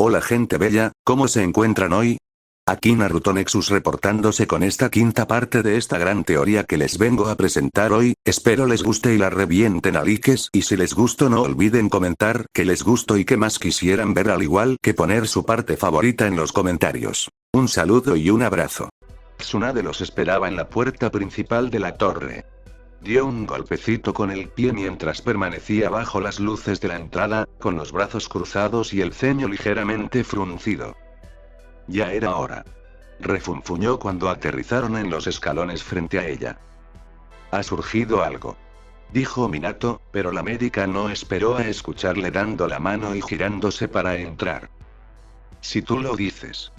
Hola gente bella, ¿cómo se encuentran hoy? Aquí Naruto Nexus reportándose con esta quinta parte de esta gran teoría que les vengo a presentar hoy, espero les guste y la revienten a likes y si les gustó no olviden comentar que les gustó y que más quisieran ver al igual que poner su parte favorita en los comentarios. Un saludo y un abrazo. Tsunade los esperaba en la puerta principal de la torre. Dio un golpecito con el pie mientras permanecía bajo las luces de la entrada, con los brazos cruzados y el ceño ligeramente fruncido. Ya era hora. Refunfuñó cuando aterrizaron en los escalones frente a ella. Ha surgido algo, dijo Minato, pero la médica no esperó a escucharle dando la mano y girándose para entrar. Si tú lo dices,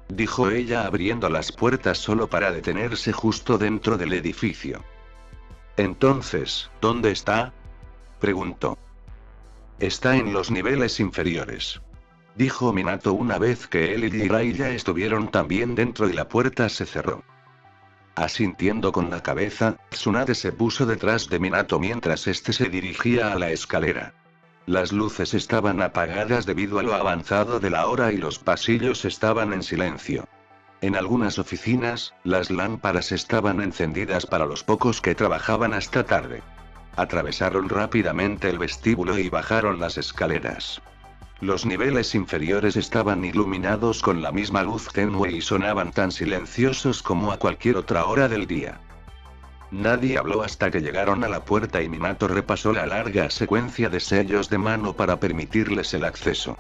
dijo ella abriendo las puertas solo para detenerse justo dentro del edificio. Entonces, ¿dónde está?, preguntó. Está en los niveles inferiores, dijo Minato una vez que él y Jiraiya estuvieron también dentro y la puerta se cerró. Asintiendo con la cabeza, Tsunade se puso detrás de Minato mientras este se dirigía a la escalera. Las luces estaban apagadas debido a lo avanzado de la hora y los pasillos estaban en silencio. En algunas oficinas, las lámparas estaban encendidas para los pocos que trabajaban hasta tarde. Atravesaron rápidamente el vestíbulo y bajaron las escaleras. Los niveles inferiores estaban iluminados con la misma luz tenue y sonaban tan silenciosos como a cualquier otra hora del día. Nadie habló hasta que llegaron a la puerta y Minato repasó la larga secuencia de sellos de mano para permitirles el acceso.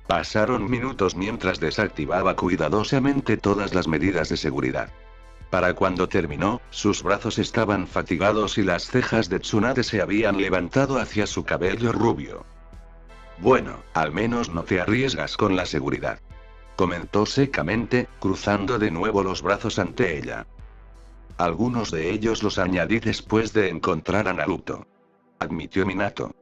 Pasaron minutos mientras desactivaba cuidadosamente todas las medidas de seguridad. Para cuando terminó, sus brazos estaban fatigados y las cejas de Tsunade se habían levantado hacia su cabello rubio. Bueno, al menos no te arriesgas con la seguridad, comentó secamente, cruzando de nuevo los brazos ante ella. Algunos de ellos los añadí después de encontrar a Naruto, admitió Minato.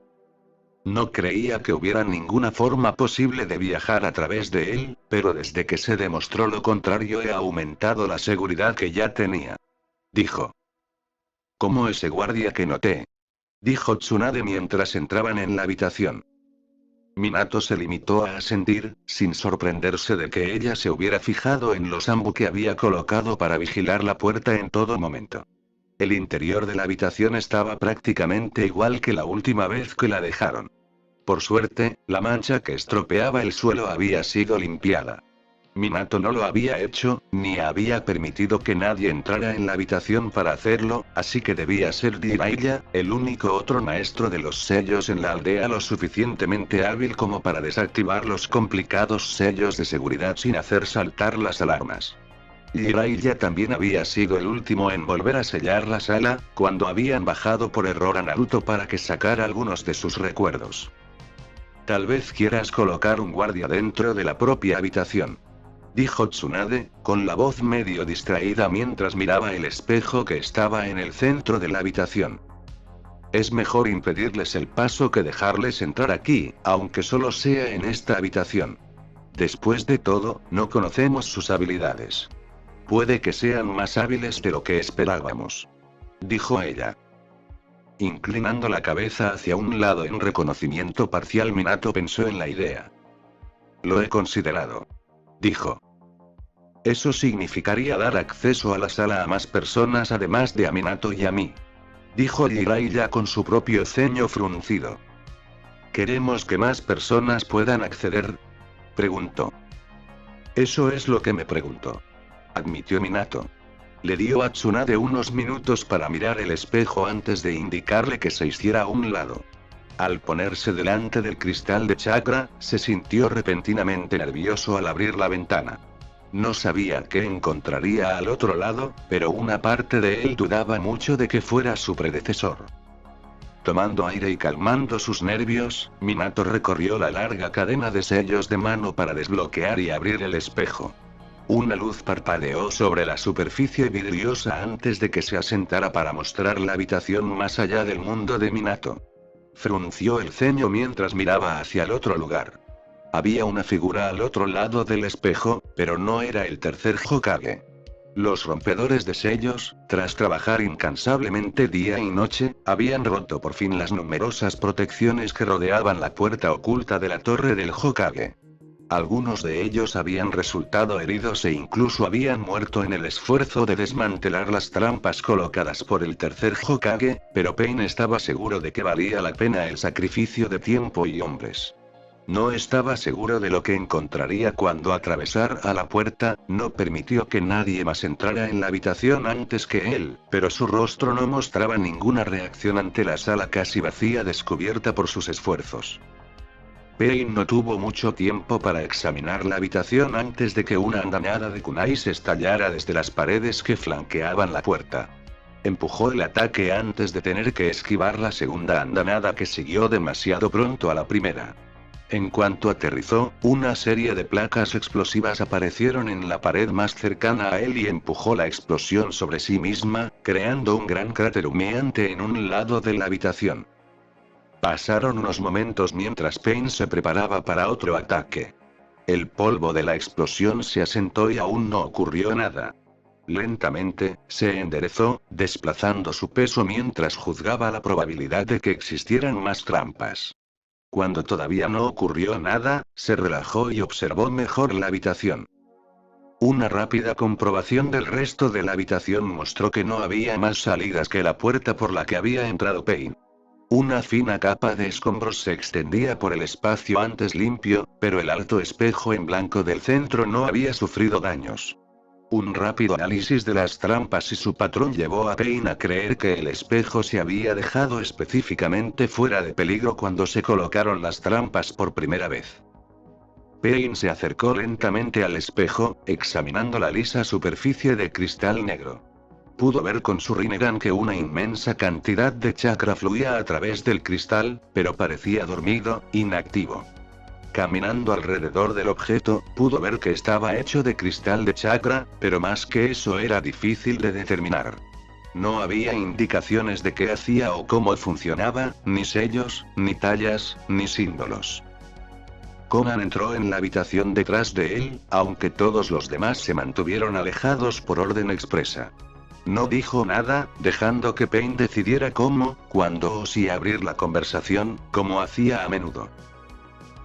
No creía que hubiera ninguna forma posible de viajar a través de él, pero desde que se demostró lo contrario he aumentado la seguridad que ya tenía, dijo. Como ese guardia que noté, dijo Tsunade mientras entraban en la habitación. Minato se limitó a asentir, sin sorprenderse de que ella se hubiera fijado en los ambu que había colocado para vigilar la puerta en todo momento. El interior de la habitación estaba prácticamente igual que la última vez que la dejaron. Por suerte, la mancha que estropeaba el suelo había sido limpiada. Minato no lo había hecho, ni había permitido que nadie entrara en la habitación para hacerlo, así que debía ser Jiraiya, el único otro maestro de los sellos en la aldea lo suficientemente hábil como para desactivar los complicados sellos de seguridad sin hacer saltar las alarmas. Jiraiya también había sido el último en volver a sellar la sala, cuando habían bajado por error a Naruto para que sacara algunos de sus recuerdos. Tal vez quieras colocar un guardia dentro de la propia habitación, dijo Tsunade, con la voz medio distraída mientras miraba el espejo que estaba en el centro de la habitación. Es mejor impedirles el paso que dejarles entrar aquí, aunque solo sea en esta habitación. Después de todo, no conocemos sus habilidades. Puede que sean más hábiles de lo que esperábamos, dijo ella. Inclinando la cabeza hacia un lado en reconocimiento parcial, Minato pensó en la idea. Lo he considerado, dijo. Eso significaría dar acceso a la sala a más personas además de a Minato y a mí, dijo Jiraiya con su propio ceño fruncido. ¿Queremos que más personas puedan acceder?, preguntó. Eso es lo que me pregunto, admitió Minato. Le dio a Tsunade unos minutos para mirar el espejo antes de indicarle que se hiciera a un lado. Al ponerse delante del cristal de chakra, se sintió repentinamente nervioso al abrir la ventana. No sabía qué encontraría al otro lado, pero una parte de él dudaba mucho de que fuera su predecesor. Tomando aire y calmando sus nervios, Minato recorrió la larga cadena de sellos de mano para desbloquear y abrir el espejo. Una luz parpadeó sobre la superficie vidriosa antes de que se asentara para mostrar la habitación más allá del mundo de Minato. Frunció el ceño mientras miraba hacia el otro lugar. Había una figura al otro lado del espejo, pero no era el tercer Hokage. Los rompedores de sellos, tras trabajar incansablemente día y noche, habían roto por fin las numerosas protecciones que rodeaban la puerta oculta de la torre del Hokage. Algunos de ellos habían resultado heridos e incluso habían muerto en el esfuerzo de desmantelar las trampas colocadas por el tercer Hokage, pero Pain estaba seguro de que valía la pena el sacrificio de tiempo y hombres. No estaba seguro de lo que encontraría cuando atravesara la puerta, no permitió que nadie más entrara en la habitación antes que él, pero su rostro no mostraba ninguna reacción ante la sala casi vacía descubierta por sus esfuerzos. Pain no tuvo mucho tiempo para examinar la habitación antes de que una andanada de kunais estallara desde las paredes que flanqueaban la puerta. Empujó el ataque antes de tener que esquivar la segunda andanada que siguió demasiado pronto a la primera. En cuanto aterrizó, una serie de placas explosivas aparecieron en la pared más cercana a él y empujó la explosión sobre sí misma, creando un gran cráter humeante en un lado de la habitación. Pasaron unos momentos mientras Pain se preparaba para otro ataque. El polvo de la explosión se asentó y aún no ocurrió nada. Lentamente, se enderezó, desplazando su peso mientras juzgaba la probabilidad de que existieran más trampas. Cuando todavía no ocurrió nada, se relajó y observó mejor la habitación. Una rápida comprobación del resto de la habitación mostró que no había más salidas que la puerta por la que había entrado Pain. Una fina capa de escombros se extendía por el espacio antes limpio, pero el alto espejo en blanco del centro no había sufrido daños. Un rápido análisis de las trampas y su patrón llevó a Pain a creer que el espejo se había dejado específicamente fuera de peligro cuando se colocaron las trampas por primera vez. Pain se acercó lentamente al espejo, examinando la lisa superficie de cristal negro. Pudo ver con su Rinnegan que una inmensa cantidad de chakra fluía a través del cristal, pero parecía dormido, inactivo. Caminando alrededor del objeto, pudo ver que estaba hecho de cristal de chakra, pero más que eso era difícil de determinar. No había indicaciones de qué hacía o cómo funcionaba, ni sellos, ni tallas, ni símbolos. Conan entró en la habitación detrás de él, aunque todos los demás se mantuvieron alejados por orden expresa. No dijo nada, dejando que Pain decidiera cómo, cuándo o si abrir la conversación, como hacía a menudo.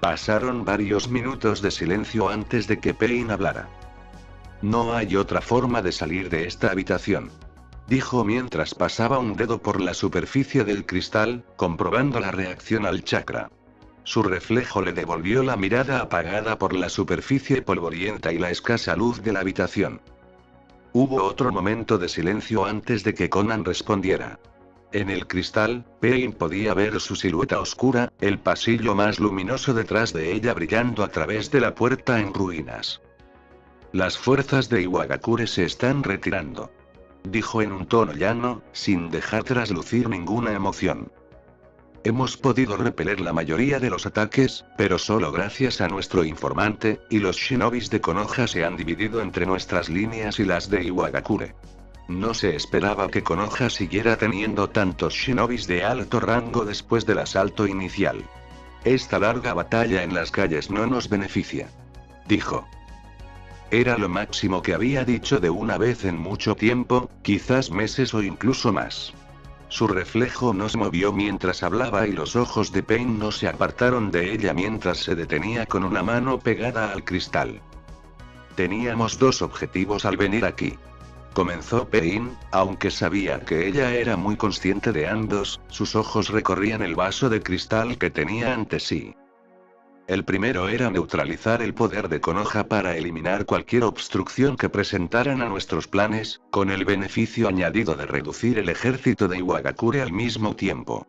Pasaron varios minutos de silencio antes de que Pain hablara. No hay otra forma de salir de esta habitación, dijo mientras pasaba un dedo por la superficie del cristal, comprobando la reacción al chakra. Su reflejo le devolvió la mirada apagada por la superficie polvorienta y la escasa luz de la habitación. Hubo otro momento de silencio antes de que Conan respondiera. En el cristal, Pain podía ver su silueta oscura, el pasillo más luminoso detrás de ella brillando a través de la puerta en ruinas. Las fuerzas de Iwagakure se están retirando, dijo en un tono llano, sin dejar traslucir ninguna emoción. Hemos podido repeler la mayoría de los ataques, pero solo gracias a nuestro informante, y los shinobis de Konoha se han dividido entre nuestras líneas y las de Iwagakure. No se esperaba que Konoha siguiera teniendo tantos shinobis de alto rango después del asalto inicial. Esta larga batalla en las calles no nos beneficia, dijo. Era lo máximo que había dicho de una vez en mucho tiempo, quizás meses o incluso más. Su reflejo no se movió mientras hablaba y los ojos de Pain no se apartaron de ella mientras se detenía con una mano pegada al cristal. Teníamos dos objetivos al venir aquí, comenzó Pain, aunque sabía que ella era muy consciente de ambos, sus ojos recorrían el vaso de cristal que tenía ante sí. El primero era neutralizar el poder de Konoha para eliminar cualquier obstrucción que presentaran a nuestros planes, con el beneficio añadido de reducir el ejército de Iwagakure al mismo tiempo.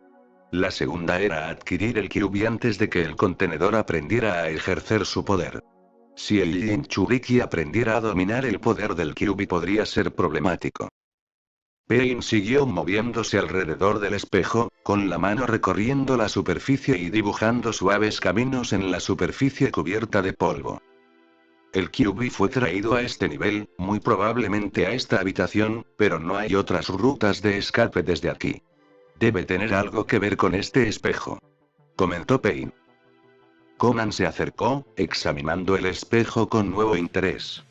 La segunda era adquirir el Kyuubi antes de que el contenedor aprendiera a ejercer su poder. Si el Jinchuriki aprendiera a dominar el poder del Kyuubi podría ser problemático. Pain siguió moviéndose alrededor del espejo, con la mano recorriendo la superficie y dibujando suaves caminos en la superficie cubierta de polvo. El Kyuubi fue traído a este nivel, muy probablemente a esta habitación, pero no hay otras rutas de escape desde aquí. Debe tener algo que ver con este espejo, comentó Pain. Conan se acercó, examinando el espejo con nuevo interés.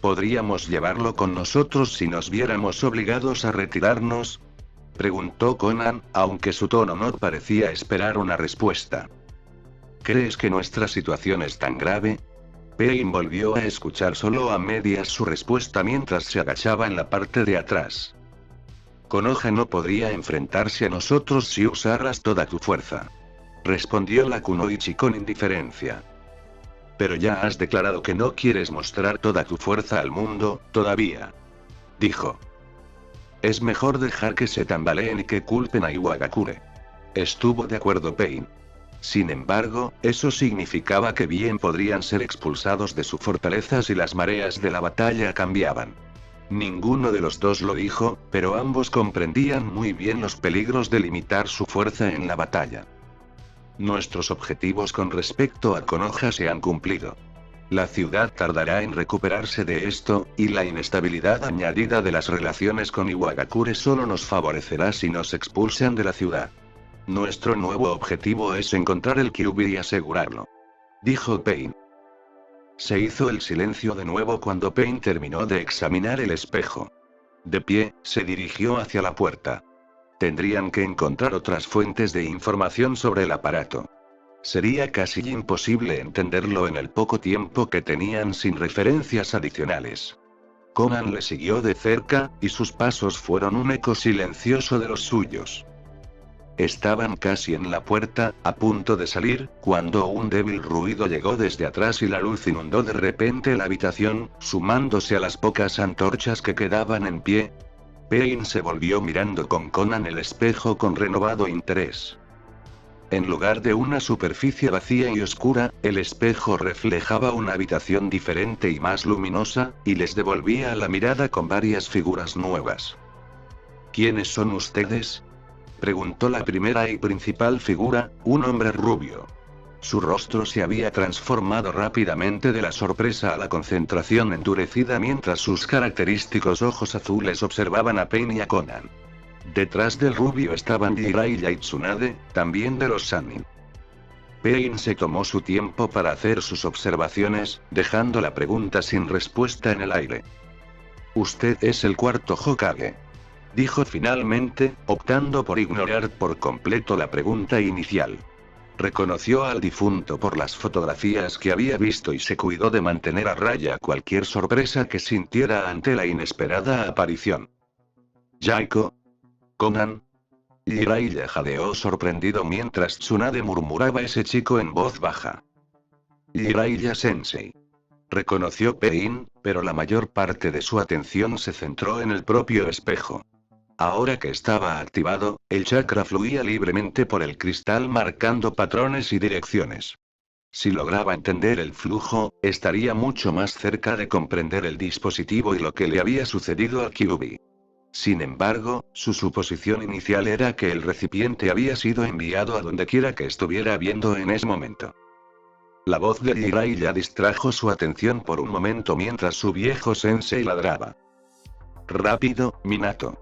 ¿Podríamos llevarlo con nosotros si nos viéramos obligados a retirarnos?, preguntó Conan, aunque su tono no parecía esperar una respuesta. ¿Crees que nuestra situación es tan grave? Pain volvió a escuchar solo a medias su respuesta mientras se agachaba en la parte de atrás. Konoha no podría enfrentarse a nosotros si usaras toda tu fuerza. Respondió la Kunoichi con indiferencia. Pero ya has declarado que no quieres mostrar toda tu fuerza al mundo, todavía. Dijo. Es mejor dejar que se tambaleen y que culpen a Iwagakure. Estuvo de acuerdo Pain. Sin embargo, eso significaba que bien podrían ser expulsados de su fortaleza si las mareas de la batalla cambiaban. Ninguno de los dos lo dijo, pero ambos comprendían muy bien los peligros de limitar su fuerza en la batalla. Nuestros objetivos con respecto a Konoha se han cumplido. La ciudad tardará en recuperarse de esto, y la inestabilidad añadida de las relaciones con Iwagakure solo nos favorecerá si nos expulsan de la ciudad. Nuestro nuevo objetivo es encontrar el Kyuubi y asegurarlo. Dijo Pain. Se hizo el silencio de nuevo cuando Pain terminó de examinar el espejo. De pie, se dirigió hacia la puerta. Tendrían que encontrar otras fuentes de información sobre el aparato. Sería casi imposible entenderlo en el poco tiempo que tenían sin referencias adicionales. Conan le siguió de cerca, y sus pasos fueron un eco silencioso de los suyos. Estaban casi en la puerta, a punto de salir, cuando un débil ruido llegó desde atrás y la luz inundó de repente la habitación, sumándose a las pocas antorchas que quedaban en pie. Pain se volvió mirando con Conan el espejo con renovado interés. En lugar de una superficie vacía y oscura, el espejo reflejaba una habitación diferente y más luminosa, y les devolvía la mirada con varias figuras nuevas. ¿Quiénes son ustedes?, preguntó la primera y principal figura, un hombre rubio. Su rostro se había transformado rápidamente de la sorpresa a la concentración endurecida mientras sus característicos ojos azules observaban a Pain y a Conan. Detrás del rubio estaban Jiraiya y Tsunade, también de los Sannin. Pain se tomó su tiempo para hacer sus observaciones, dejando la pregunta sin respuesta en el aire. Usted es el cuarto Hokage. Dijo finalmente, optando por ignorar por completo la pregunta inicial. Reconoció al difunto por las fotografías que había visto y se cuidó de mantener a raya cualquier sorpresa que sintiera ante la inesperada aparición. ¿Yaiko? ¿Conan? Jiraiya jadeó sorprendido mientras Tsunade murmuraba ese chico en voz baja. Jiraiya-sensei. Reconoció Pain, pero la mayor parte de su atención se centró en el propio espejo. Ahora que estaba activado, el chakra fluía libremente por el cristal marcando patrones y direcciones. Si lograba entender el flujo, estaría mucho más cerca de comprender el dispositivo y lo que le había sucedido a Kyuubi. Sin embargo, su suposición inicial era que el recipiente había sido enviado a donde quiera que estuviera viendo en ese momento. La voz de Jiraiya distrajo su atención por un momento mientras su viejo sensei ladraba. Rápido, Minato.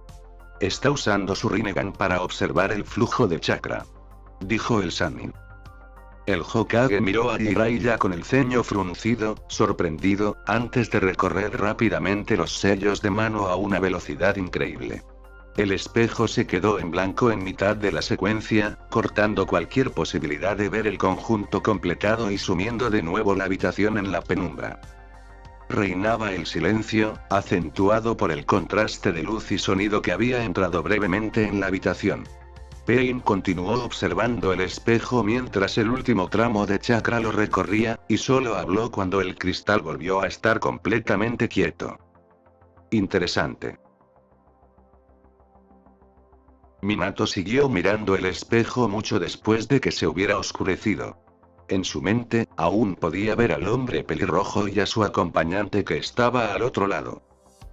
Está usando su Rinnegan para observar el flujo de chakra. Dijo el Sannin. El Hokage miró a Jiraiya con el ceño fruncido, sorprendido, antes de recorrer rápidamente los sellos de mano a una velocidad increíble. El espejo se quedó en blanco en mitad de la secuencia, cortando cualquier posibilidad de ver el conjunto completado y sumiendo de nuevo la habitación en la penumbra. Reinaba el silencio, acentuado por el contraste de luz y sonido que había entrado brevemente en la habitación. Pain continuó observando el espejo mientras el último tramo de chakra lo recorría, y solo habló cuando el cristal volvió a estar completamente quieto. Interesante. Minato siguió mirando el espejo mucho después de que se hubiera oscurecido. En su mente, aún podía ver al hombre pelirrojo y a su acompañante que estaba al otro lado.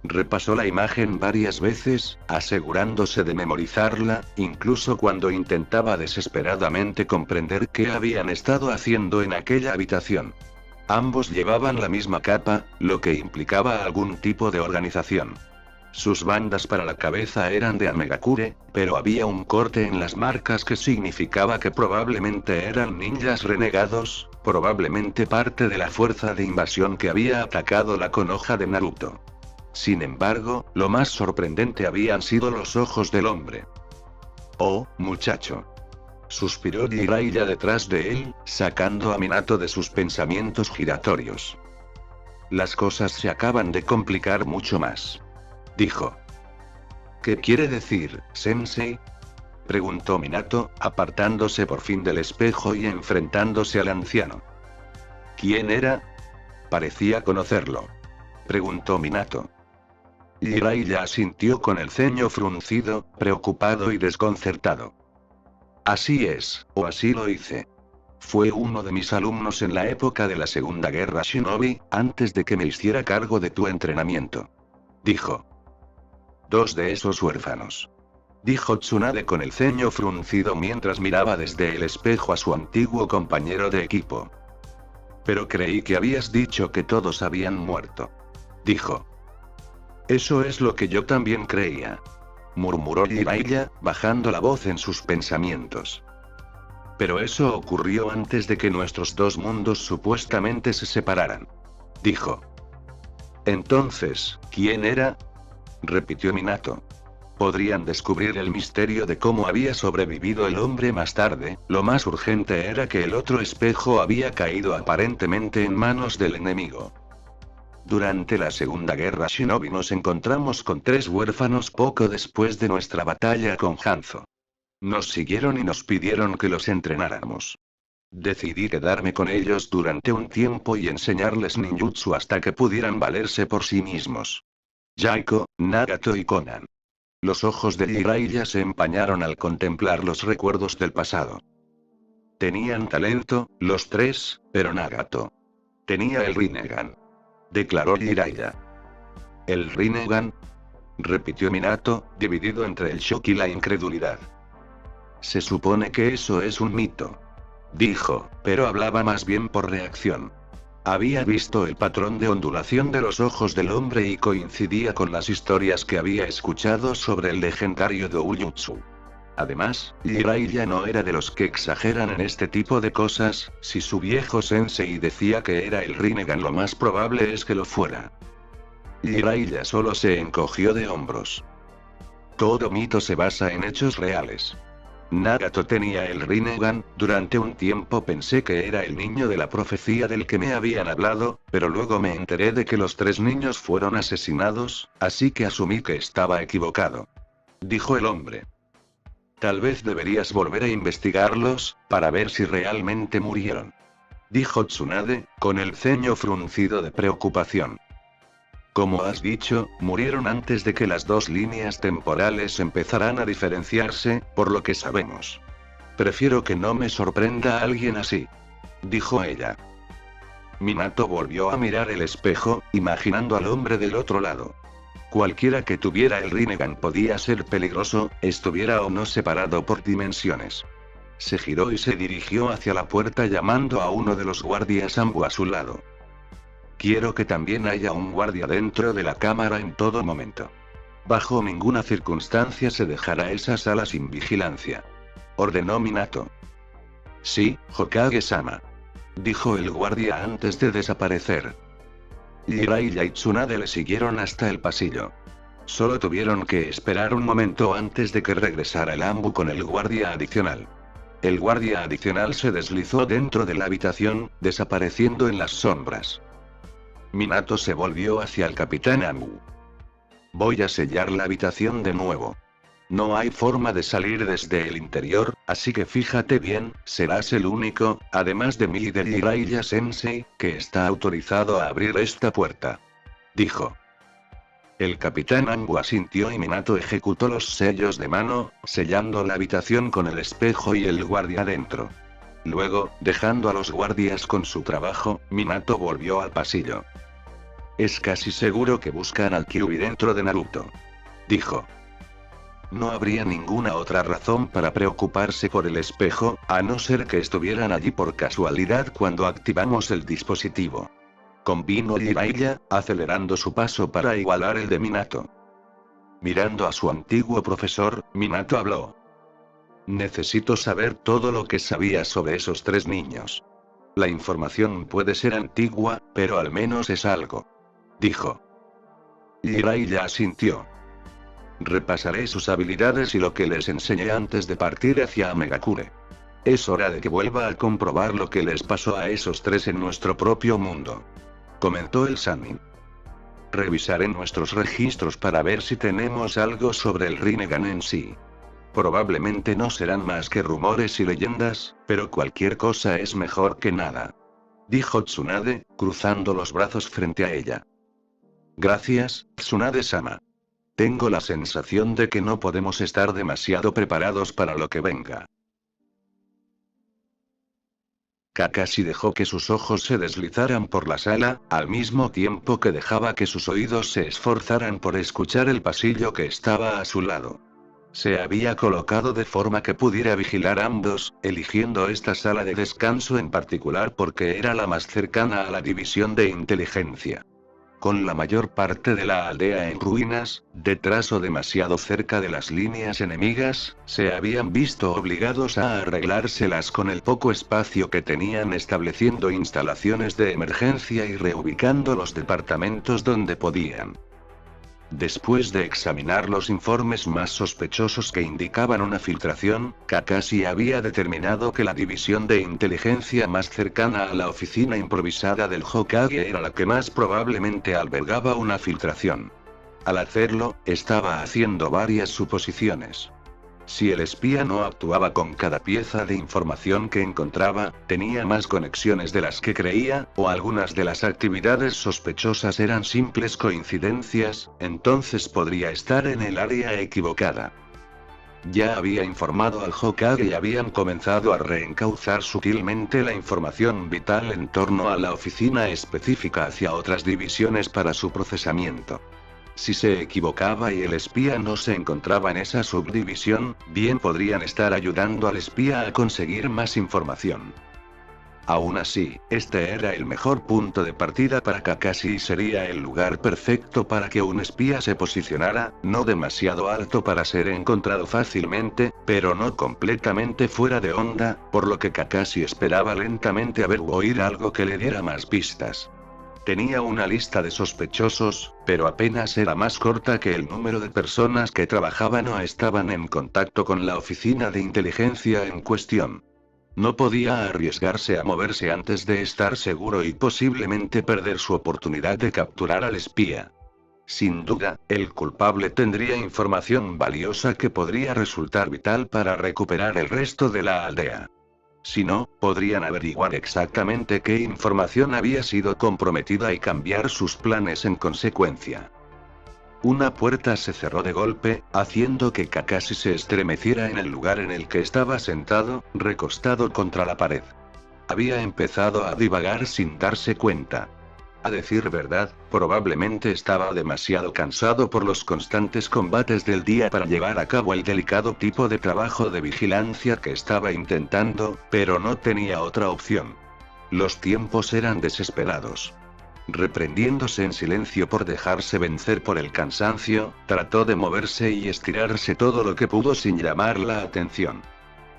Repasó la imagen varias veces, asegurándose de memorizarla, incluso cuando intentaba desesperadamente comprender qué habían estado haciendo en aquella habitación. Ambos llevaban la misma capa, lo que implicaba algún tipo de organización. Sus bandas para la cabeza eran de Amegakure, pero había un corte en las marcas que significaba que probablemente eran ninjas renegados, probablemente parte de la fuerza de invasión que había atacado la Konoha de Naruto. Sin embargo, lo más sorprendente habían sido los ojos del hombre. Oh, muchacho. suspiró Jiraiya detrás de él, sacando a Minato de sus pensamientos giratorios. Las cosas se acaban de complicar mucho más. Dijo. ¿Qué quiere decir, sensei? Preguntó Minato, apartándose por fin del espejo y enfrentándose al anciano. ¿Quién era? Parecía conocerlo. Preguntó Minato. Jiraiya asintió con el ceño fruncido, preocupado y desconcertado. Así es, o así lo hice. Fue uno de mis alumnos en la época de la Segunda Guerra Shinobi, antes de que me hiciera cargo de tu entrenamiento. Dijo. Dos de esos huérfanos. Dijo Tsunade con el ceño fruncido mientras miraba desde el espejo a su antiguo compañero de equipo. Pero creí que habías dicho que todos habían muerto. Dijo. Eso es lo que yo también creía. Murmuró Jiraiya, bajando la voz en sus pensamientos. Pero eso ocurrió antes de que nuestros dos mundos supuestamente se separaran. Dijo. Entonces, ¿quién era? Repitió Minato. Podrían descubrir el misterio de cómo había sobrevivido el hombre más tarde, lo más urgente era que el otro espejo había caído aparentemente en manos del enemigo. Durante la Segunda Guerra Shinobi nos encontramos con 3 huérfanos poco después de nuestra batalla con Hanzo. Nos siguieron y nos pidieron que los entrenáramos. Decidí quedarme con ellos durante un tiempo y enseñarles ninjutsu hasta que pudieran valerse por sí mismos. Yaiko, Nagato y Konan. Los ojos de Jiraiya se empañaron al contemplar los recuerdos del pasado. Tenían talento, los 3, pero Nagato tenía el Rinnegan. Declaró Jiraiya. ¿El Rinnegan? Repitió Minato, dividido entre el shock y la incredulidad. Se supone que eso es un mito. Dijo, pero hablaba más bien por reacción. Había visto el patrón de ondulación de los ojos del hombre y coincidía con las historias que había escuchado sobre el legendario doujutsu. Además, Jiraiya no era de los que exageran en este tipo de cosas, si su viejo sensei decía que era el Rinnegan lo más probable es que lo fuera. Jiraiya solo se encogió de hombros. Todo mito se basa en hechos reales. Nagato tenía el Rinnegan, durante un tiempo pensé que era el niño de la profecía del que me habían hablado, pero luego me enteré de que los 3 niños fueron asesinados, así que asumí que estaba equivocado. Dijo el hombre. Tal vez deberías volver a investigarlos, para ver si realmente murieron. Dijo Tsunade, con el ceño fruncido de preocupación. Como has dicho, murieron antes de que las 2 líneas temporales empezaran a diferenciarse, por lo que sabemos. Prefiero que no me sorprenda alguien así. Dijo ella. Minato volvió a mirar el espejo, imaginando al hombre del otro lado. Cualquiera que tuviera el Rinnegan podía ser peligroso, estuviera o no separado por dimensiones. Se giró y se dirigió hacia la puerta llamando a uno de los guardias Ambu a su lado. Quiero que también haya un guardia dentro de la cámara en todo momento. Bajo ninguna circunstancia se dejará esa sala sin vigilancia. Ordenó Minato. Sí, Hokage-sama. Dijo el guardia antes de desaparecer. Jiraiya y Tsunade le siguieron hasta el pasillo. Solo tuvieron que esperar un momento antes de que regresara el Ambu con el guardia adicional. El guardia adicional se deslizó dentro de la habitación, desapareciendo en las sombras. Minato se volvió hacia el capitán Ambu. Voy a sellar la habitación de nuevo. No hay forma de salir desde el interior, así que fíjate bien, serás el único, además de mí y de Jiraiya Sensei, que está autorizado a abrir esta puerta. Dijo. El capitán Ambu asintió y Minato ejecutó los sellos de mano, sellando la habitación con el espejo y el guardia dentro. Luego, dejando a los guardias con su trabajo, Minato volvió al pasillo. Es casi seguro que buscan al Kyuubi dentro de Naruto. Dijo. No habría ninguna otra razón para preocuparse por el espejo, a no ser que estuvieran allí por casualidad cuando activamos el dispositivo. Convino Jiraiya, acelerando su paso para igualar el de Minato. Mirando a su antiguo profesor, Minato habló. Necesito saber todo lo que sabías sobre esos 3 niños. La información puede ser antigua, pero al menos es algo. Dijo. Jiraiya asintió. Repasaré sus habilidades y lo que les enseñé antes de partir hacia Megakure. Es hora de que vuelva a comprobar lo que les pasó a esos tres en nuestro propio mundo. Comentó el Sannin. Revisaré nuestros registros para ver si tenemos algo sobre el Rinnegan en sí. Probablemente no serán más que rumores y leyendas, pero cualquier cosa es mejor que nada. Dijo Tsunade, cruzando los brazos frente a ella. Gracias, Tsunade-sama. Tengo la sensación de que no podemos estar demasiado preparados para lo que venga. Kakashi dejó que sus ojos se deslizaran por la sala, al mismo tiempo que dejaba que sus oídos se esforzaran por escuchar el pasillo que estaba a su lado. Se había colocado de forma que pudiera vigilar ambos, eligiendo esta sala de descanso en particular porque era la más cercana a la división de inteligencia. Con la mayor parte de la aldea en ruinas, detrás o demasiado cerca de las líneas enemigas, se habían visto obligados a arreglárselas con el poco espacio que tenían, estableciendo instalaciones de emergencia y reubicando los departamentos donde podían. Después de examinar los informes más sospechosos que indicaban una filtración, Kakashi había determinado que la división de inteligencia más cercana a la oficina improvisada del Hokage era la que más probablemente albergaba una filtración. Al hacerlo, estaba haciendo varias suposiciones. Si el espía no actuaba con cada pieza de información que encontraba, tenía más conexiones de las que creía, o algunas de las actividades sospechosas eran simples coincidencias, entonces podría estar en el área equivocada. Ya había informado al Hokage y habían comenzado a reencauzar sutilmente la información vital en torno a la oficina específica hacia otras divisiones para su procesamiento. Si se equivocaba y el espía no se encontraba en esa subdivisión, bien podrían estar ayudando al espía a conseguir más información. Aún así, este era el mejor punto de partida para Kakashi y sería el lugar perfecto para que un espía se posicionara, no demasiado alto para ser encontrado fácilmente, pero no completamente fuera de onda, por lo que Kakashi esperaba lentamente a ver u oír algo que le diera más pistas. Tenía una lista de sospechosos, pero apenas era más corta que el número de personas que trabajaban o estaban en contacto con la oficina de inteligencia en cuestión. No podía arriesgarse a moverse antes de estar seguro y posiblemente perder su oportunidad de capturar al espía. Sin duda, el culpable tendría información valiosa que podría resultar vital para recuperar el resto de la aldea. Si no, podrían averiguar exactamente qué información había sido comprometida y cambiar sus planes en consecuencia. Una puerta se cerró de golpe, haciendo que Kakashi se estremeciera en el lugar en el que estaba sentado, recostado contra la pared. Había empezado a divagar sin darse cuenta. A decir verdad, probablemente estaba demasiado cansado por los constantes combates del día para llevar a cabo el delicado tipo de trabajo de vigilancia que estaba intentando, pero no tenía otra opción. Los tiempos eran desesperados. Reprendiéndose en silencio por dejarse vencer por el cansancio, trató de moverse y estirarse todo lo que pudo sin llamar la atención.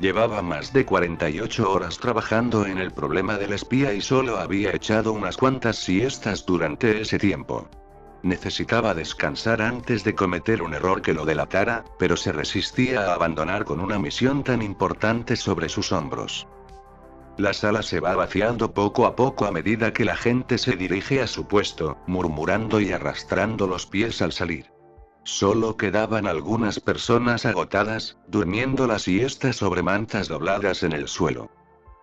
Llevaba más de 48 horas trabajando en el problema del espía y solo había echado unas cuantas siestas durante ese tiempo. Necesitaba descansar antes de cometer un error que lo delatara, pero se resistía a abandonar con una misión tan importante sobre sus hombros. La sala se va vaciando poco a poco a medida que la gente se dirige a su puesto, murmurando y arrastrando los pies al salir. Solo quedaban algunas personas agotadas, durmiendo la siesta sobre mantas dobladas en el suelo.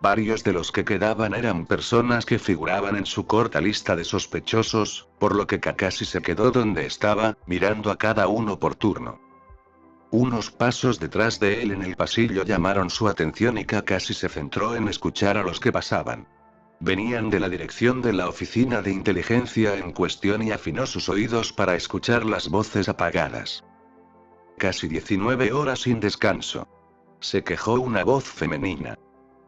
Varios de los que quedaban eran personas que figuraban en su corta lista de sospechosos, por lo que Kakashi se quedó donde estaba, mirando a cada uno por turno. Unos pasos detrás de él en el pasillo llamaron su atención y Kakashi se centró en escuchar a los que pasaban. Venían de la dirección de la oficina de inteligencia en cuestión y afinó sus oídos para escuchar las voces apagadas. Casi 19 horas sin descanso. Se quejó una voz femenina.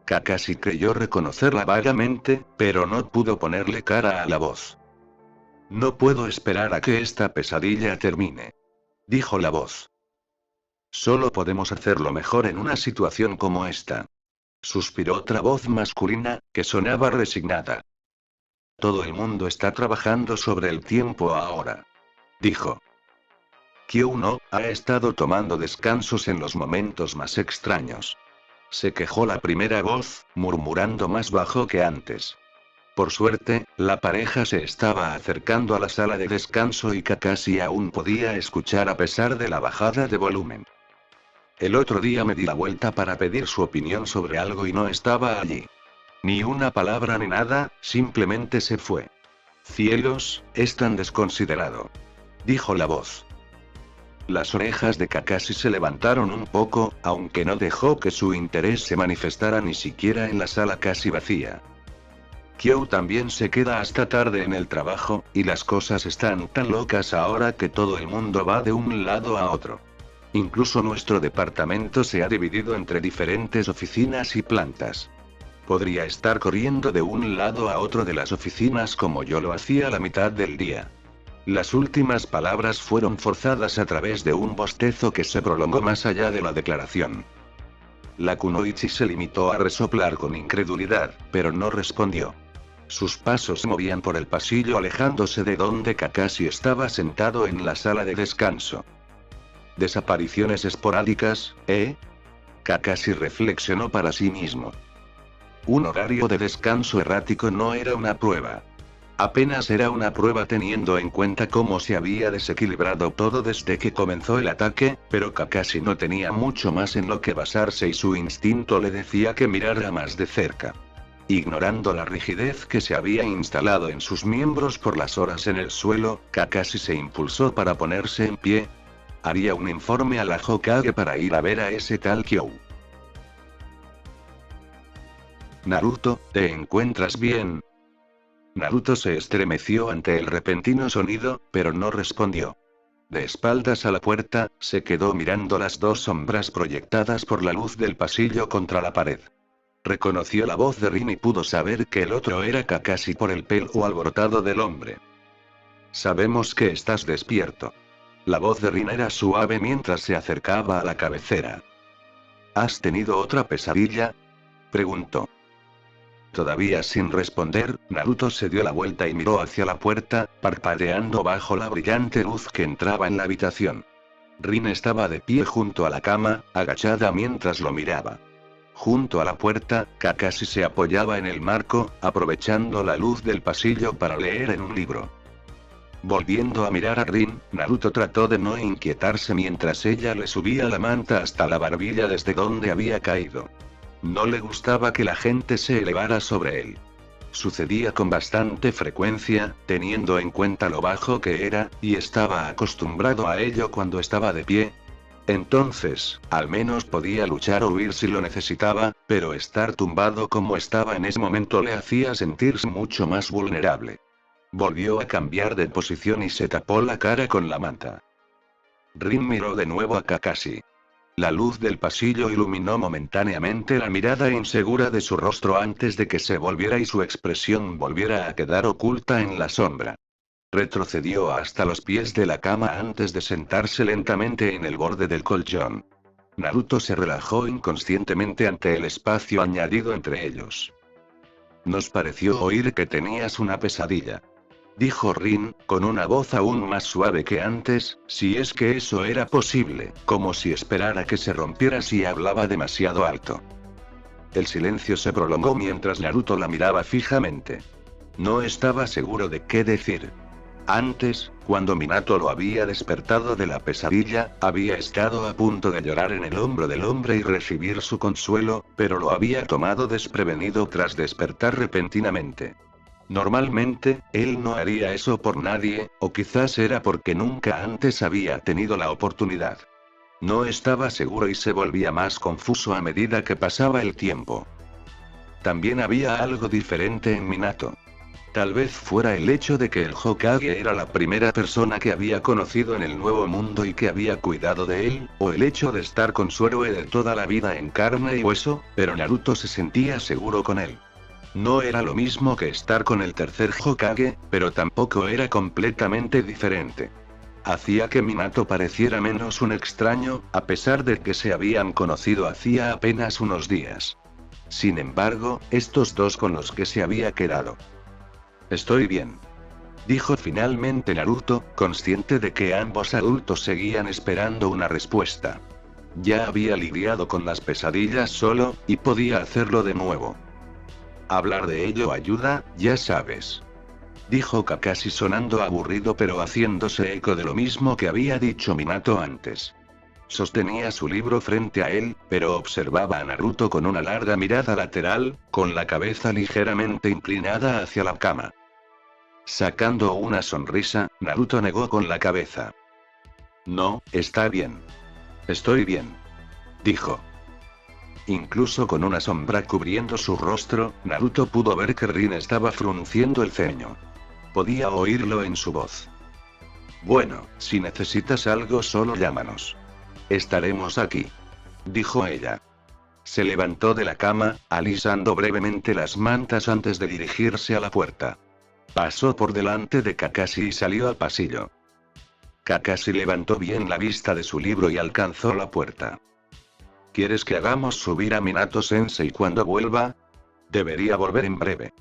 Kakashi creyó reconocerla vagamente, pero no pudo ponerle cara a la voz. No puedo esperar a que esta pesadilla termine, dijo la voz. Solo podemos hacerlo mejor en una situación como esta. Suspiró otra voz masculina, que sonaba resignada. Todo el mundo está trabajando sobre el tiempo ahora, dijo. Kyuuno ha estado tomando descansos en los momentos más extraños. se quejó la primera voz, murmurando más bajo que antes. Por suerte, la pareja se estaba acercando a la sala de descanso y Kakashi aún podía escuchar a pesar de la bajada de volumen. El otro día me di la vuelta para pedir su opinión sobre algo y no estaba allí. Ni una palabra ni nada, simplemente se fue. Cielos, es tan desconsiderado. Dijo la voz. Las orejas de Kakashi se levantaron un poco, aunque no dejó que su interés se manifestara ni siquiera en la sala casi vacía. Kyo también se queda hasta tarde en el trabajo, y las cosas están tan locas ahora que todo el mundo va de un lado a otro. Incluso nuestro departamento se ha dividido entre diferentes oficinas y plantas. Podría estar corriendo de un lado a otro de las oficinas como yo lo hacía a la mitad del día. Las últimas palabras fueron forzadas a través de un bostezo que se prolongó más allá de la declaración. La kunoichi se limitó a resoplar con incredulidad, pero no respondió. Sus pasos se movían por el pasillo alejándose de donde Kakashi estaba sentado en la sala de descanso. Desapariciones esporádicas, ¿eh? Kakashi reflexionó para sí mismo. Un horario de descanso errático no era una prueba. Apenas era una prueba teniendo en cuenta cómo se había desequilibrado todo desde que comenzó el ataque, pero Kakashi no tenía mucho más en lo que basarse y su instinto le decía que mirara más de cerca. Ignorando la rigidez que se había instalado en sus miembros por las horas en el suelo, Kakashi se impulsó para ponerse en pie. Haría un informe a la Hokage para ir a ver a ese tal Kyo. Naruto, ¿te encuentras bien? Naruto se estremeció ante el repentino sonido, pero no respondió. De espaldas a la puerta, se quedó mirando las dos sombras proyectadas por la luz del pasillo contra la pared. Reconoció la voz de Rin y pudo saber que el otro era Kakashi por el pelo alborotado del hombre. Sabemos que estás despierto. La voz de Rin era suave mientras se acercaba a la cabecera. ¿Has tenido otra pesadilla? Preguntó. Todavía sin responder, Naruto se dio la vuelta y miró hacia la puerta, parpadeando bajo la brillante luz que entraba en la habitación. Rin estaba de pie junto a la cama, agachada mientras lo miraba. Junto a la puerta, Kakashi se apoyaba en el marco, aprovechando la luz del pasillo para leer en un libro. Volviendo a mirar a Rin, Naruto trató de no inquietarse mientras ella le subía la manta hasta la barbilla desde donde había caído. No le gustaba que la gente se elevara sobre él. Sucedía con bastante frecuencia, teniendo en cuenta lo bajo que era, y estaba acostumbrado a ello cuando estaba de pie. Entonces, al menos podía luchar o huir si lo necesitaba, pero estar tumbado como estaba en ese momento le hacía sentirse mucho más vulnerable. Volvió a cambiar de posición y se tapó la cara con la manta. Rin miró de nuevo a Kakashi. La luz del pasillo iluminó momentáneamente la mirada insegura de su rostro antes de que se volviera y su expresión volviera a quedar oculta en la sombra. Retrocedió hasta los pies de la cama antes de sentarse lentamente en el borde del colchón. Naruto se relajó inconscientemente ante el espacio añadido entre ellos. Nos pareció oír que tenías una pesadilla. Dijo Rin, con una voz aún más suave que antes, si es que eso era posible, como si esperara que se rompiera si hablaba demasiado alto. El silencio se prolongó mientras Naruto la miraba fijamente. No estaba seguro de qué decir. Antes, cuando Minato lo había despertado de la pesadilla, había estado a punto de llorar en el hombro del hombre y recibir su consuelo, pero lo había tomado desprevenido tras despertar repentinamente. Normalmente, él no haría eso por nadie, o quizás era porque nunca antes había tenido la oportunidad. No estaba seguro y se volvía más confuso a medida que pasaba el tiempo. También había algo diferente en Minato. Tal vez fuera el hecho de que el Hokage era la primera persona que había conocido en el nuevo mundo y que había cuidado de él, o el hecho de estar con su héroe de toda la vida en carne y hueso, pero Naruto se sentía seguro con él. No era lo mismo que estar con el tercer Hokage, pero tampoco era completamente diferente. Hacía que Minato pareciera menos un extraño, a pesar de que se habían conocido hacía apenas unos días. Sin embargo, estos dos con los que se había quedado. Estoy bien. Dijo finalmente Naruto, consciente de que ambos adultos seguían esperando una respuesta. Ya había lidiado con las pesadillas solo, y podía hacerlo de nuevo. Hablar de ello ayuda, ya sabes. Dijo Kakashi sonando aburrido pero haciéndose eco de lo mismo que había dicho Minato antes. Sostenía su libro frente a él, pero observaba a Naruto con una larga mirada lateral, con la cabeza ligeramente inclinada hacia la cama. Sacando una sonrisa, Naruto negó con la cabeza. No, está bien. Estoy bien. Dijo. Incluso con una sombra cubriendo su rostro, Naruto pudo ver que Rin estaba frunciendo el ceño. Podía oírlo en su voz. Bueno, si necesitas algo solo llámanos. Estaremos aquí. Dijo ella. Se levantó de la cama, alisando brevemente las mantas antes de dirigirse a la puerta. Pasó por delante de Kakashi y salió al pasillo. Kakashi levantó bien la vista de su libro y alcanzó la puerta. ¿Quieres que hagamos subir a Minato Sensei cuando vuelva? Debería volver en breve.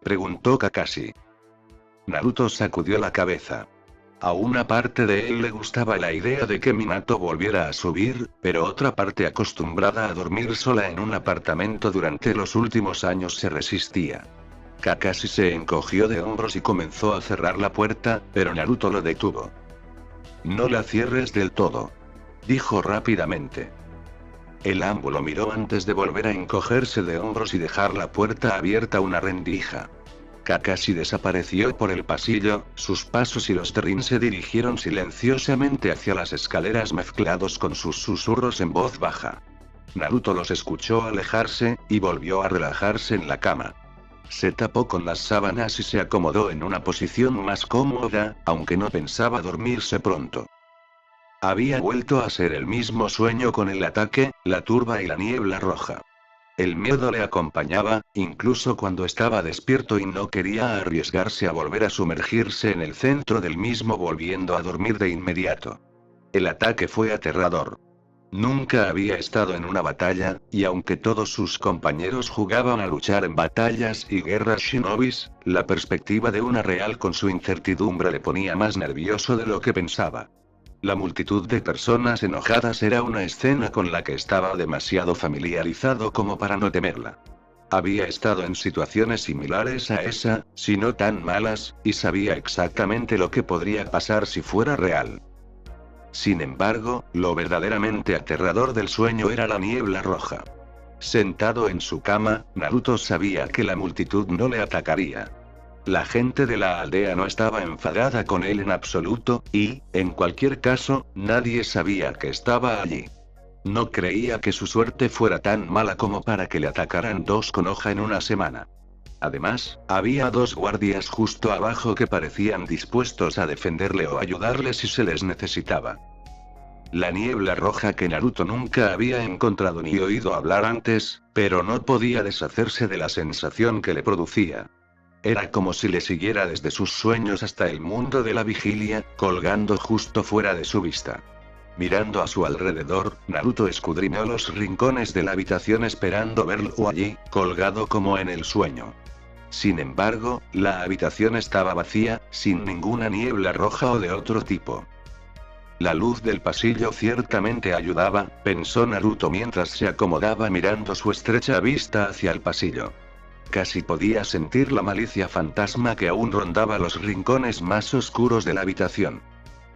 Preguntó Kakashi. Naruto sacudió la cabeza. A una parte de él le gustaba la idea de que Minato volviera a subir, pero otra parte acostumbrada a dormir sola en un apartamento durante los últimos años se resistía. Kakashi se encogió de hombros y comenzó a cerrar la puerta, pero Naruto lo detuvo. No la cierres del todo. Dijo rápidamente. El amo lo miró antes de volver a encogerse de hombros y dejar la puerta abierta una rendija. Kakashi desapareció por el pasillo, sus pasos y los de Rin se dirigieron silenciosamente hacia las escaleras mezclados con sus susurros en voz baja. Naruto los escuchó alejarse, y volvió a relajarse en la cama. Se tapó con las sábanas y se acomodó en una posición más cómoda, aunque no pensaba dormirse pronto. Había vuelto a ser el mismo sueño con el ataque, la turba y la niebla roja. El miedo le acompañaba, incluso cuando estaba despierto y no quería arriesgarse a volver a sumergirse en el centro del mismo volviendo a dormir de inmediato. El ataque fue aterrador. Nunca había estado en una batalla, y aunque todos sus compañeros jugaban a luchar en batallas y guerras shinobis, la perspectiva de una real con su incertidumbre le ponía más nervioso de lo que pensaba. La multitud de personas enojadas era una escena con la que estaba demasiado familiarizado como para no temerla. Había estado en situaciones similares a esa, si no tan malas, y sabía exactamente lo que podría pasar si fuera real. Sin embargo, lo verdaderamente aterrador del sueño era la niebla roja. Sentado en su cama, Naruto sabía que la multitud no le atacaría. La gente de la aldea no estaba enfadada con él en absoluto, y, en cualquier caso, nadie sabía que estaba allí. No creía que su suerte fuera tan mala como para que le atacaran dos Konoha en una semana. Además, había dos guardias justo abajo que parecían dispuestos a defenderle o ayudarle si se les necesitaba. La niebla roja que Naruto nunca había encontrado ni oído hablar antes, pero no podía deshacerse de la sensación que le producía. Era como si le siguiera desde sus sueños hasta el mundo de la vigilia, colgando justo fuera de su vista. Mirando a su alrededor, Naruto escudriñó los rincones de la habitación esperando verlo allí, colgado como en el sueño. Sin embargo, la habitación estaba vacía, sin ninguna niebla roja o de otro tipo. La luz del pasillo ciertamente ayudaba, pensó Naruto mientras se acomodaba mirando su estrecha vista hacia el pasillo. Casi podía sentir la malicia fantasma que aún rondaba los rincones más oscuros de la habitación.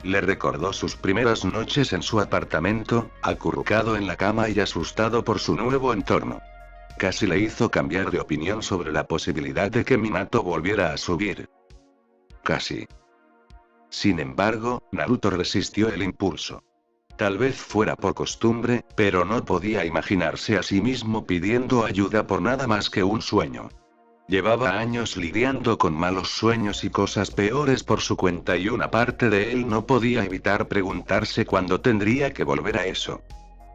Le recordó sus primeras noches en su apartamento, acurrucado en la cama y asustado por su nuevo entorno. Casi le hizo cambiar de opinión sobre la posibilidad de que Minato volviera a subir. Casi. Sin embargo, Naruto resistió el impulso. Tal vez fuera por costumbre, pero no podía imaginarse a sí mismo pidiendo ayuda por nada más que un sueño. Llevaba años lidiando con malos sueños y cosas peores por su cuenta y una parte de él no podía evitar preguntarse cuándo tendría que volver a eso.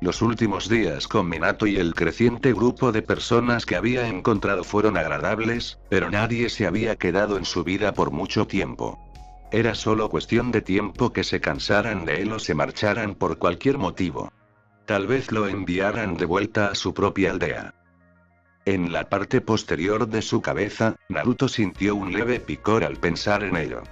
Los últimos días con Minato y el creciente grupo de personas que había encontrado fueron agradables, pero nadie se había quedado en su vida por mucho tiempo. Era solo cuestión de tiempo que se cansaran de él o se marcharan por cualquier motivo. Tal vez lo enviaran de vuelta a su propia aldea. En la parte posterior de su cabeza, Naruto sintió un leve picor al pensar en ello.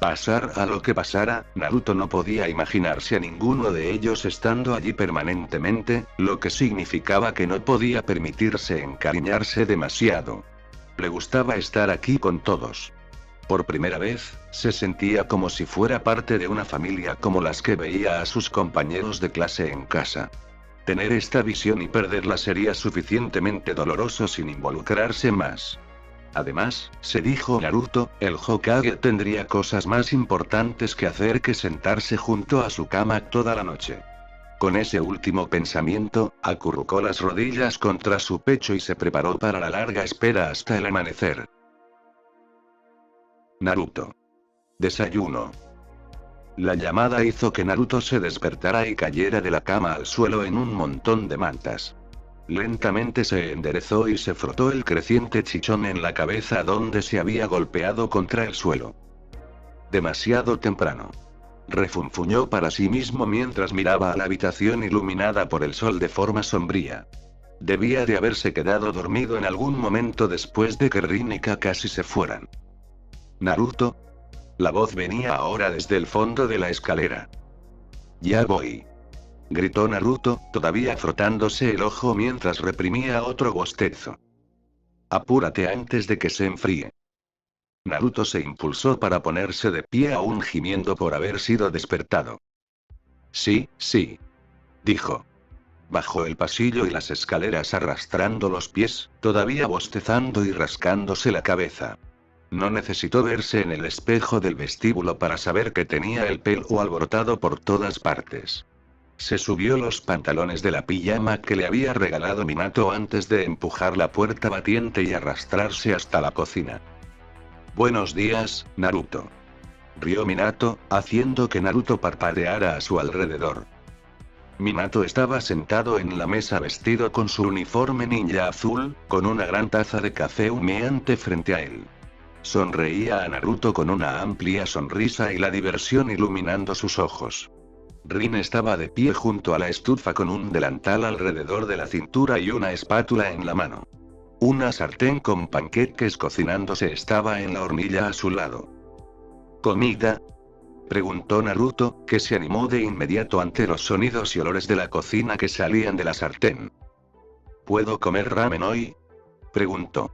Pasara lo que pasara, Naruto no podía imaginarse a ninguno de ellos estando allí permanentemente, lo que significaba que no podía permitirse encariñarse demasiado. Le gustaba estar aquí con todos. Por primera vez, se sentía como si fuera parte de una familia como las que veía a sus compañeros de clase en casa. Tener esta visión y perderla sería suficientemente doloroso sin involucrarse más. Además, se dijo Naruto, el Hokage tendría cosas más importantes que hacer que sentarse junto a su cama toda la noche. Con ese último pensamiento, acurrucó las rodillas contra su pecho y se preparó para la larga espera hasta el amanecer. Naruto. Desayuno. La llamada hizo que Naruto se despertara y cayera de la cama al suelo en un montón de mantas. Lentamente se enderezó y se frotó el creciente chichón en la cabeza donde se había golpeado contra el suelo. Demasiado temprano. Refunfuñó para sí mismo mientras miraba a la habitación iluminada por el sol de forma sombría. Debía de haberse quedado dormido en algún momento después de que Rin y Kakashi se fueran. Naruto. La voz venía ahora desde el fondo de la escalera. Ya voy. Gritó Naruto, todavía frotándose el ojo mientras reprimía otro bostezo. Apúrate antes de que se enfríe. Naruto se impulsó para ponerse de pie aún gimiendo por haber sido despertado. Sí, sí. Dijo. Bajó el pasillo y las escaleras arrastrando los pies, todavía bostezando y rascándose la cabeza. No necesitó verse en el espejo del vestíbulo para saber que tenía el pelo alborotado por todas partes. Se subió los pantalones de la pijama que le había regalado Minato antes de empujar la puerta batiente y arrastrarse hasta la cocina. Buenos días, Naruto. Rió Minato, haciendo que Naruto parpadeara a su alrededor. Minato estaba sentado en la mesa vestido con su uniforme ninja azul, con una gran taza de café humeante frente a él. Sonreía a Naruto con una amplia sonrisa y la diversión iluminando sus ojos. Rin estaba de pie junto a la estufa con un delantal alrededor de la cintura y una espátula en la mano. Una sartén con panqueques cocinándose estaba en la hornilla a su lado. ¿Comida?, preguntó Naruto, que se animó de inmediato ante los sonidos y olores de la cocina que salían de la sartén. ¿Puedo comer ramen hoy?, preguntó.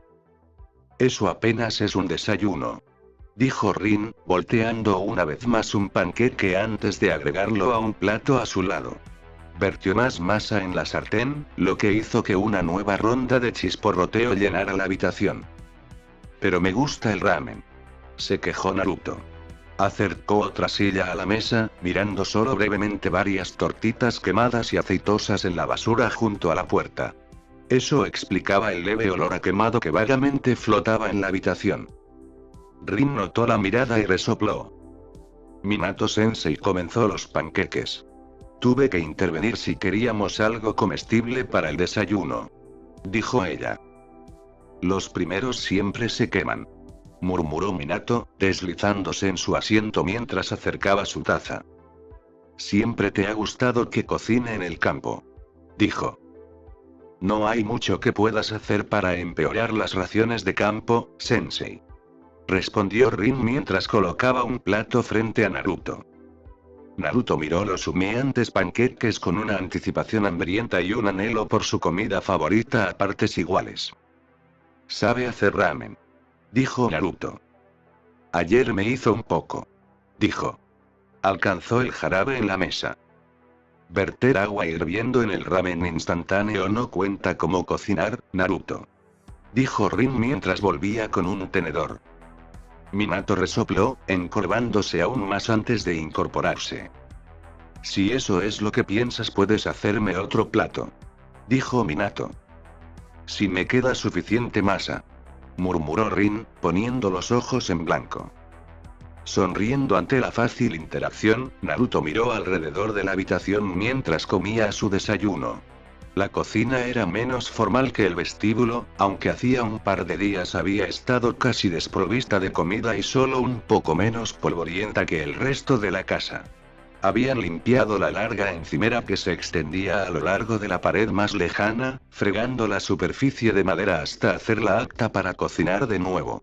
Eso apenas es un desayuno, dijo Rin, volteando una vez más un panqueque antes de agregarlo a un plato a su lado. Vertió más masa en la sartén, lo que hizo que una nueva ronda de chisporroteo llenara la habitación. Pero me gusta el ramen, se quejó Naruto. Acercó otra silla a la mesa, mirando solo brevemente varias tortitas quemadas y aceitosas en la basura junto a la puerta. Eso explicaba el leve olor a quemado que vagamente flotaba en la habitación. Rin notó la mirada y resopló. Minato-sensei comenzó los panqueques. Tuve que intervenir si queríamos algo comestible para el desayuno, dijo ella. Los primeros siempre se queman, murmuró Minato, deslizándose en su asiento mientras acercaba su taza. Siempre te ha gustado que cocine en el campo, dijo. No hay mucho que puedas hacer para empeorar las raciones de campo, sensei, respondió Rin mientras colocaba un plato frente a Naruto. Naruto miró los humeantes panqueques con una anticipación hambrienta y un anhelo por su comida favorita a partes iguales. Sabe hacer ramen, dijo Naruto. Ayer me hizo un poco, dijo. Alcanzó el jarabe en la mesa. Verter agua hirviendo en el ramen instantáneo no cuenta como cocinar, Naruto, dijo Rin mientras volvía con un tenedor. Minato resopló, encorvándose aún más antes de incorporarse. Si eso es lo que piensas, puedes hacerme otro plato, dijo Minato. Si me queda suficiente masa, murmuró Rin, poniendo los ojos en blanco. Sonriendo ante la fácil interacción, Naruto miró alrededor de la habitación mientras comía su desayuno. La cocina era menos formal que el vestíbulo, aunque hacía un par de días había estado casi desprovista de comida y solo un poco menos polvorienta que el resto de la casa. Habían limpiado la larga encimera que se extendía a lo largo de la pared más lejana, fregando la superficie de madera hasta hacerla apta para cocinar de nuevo.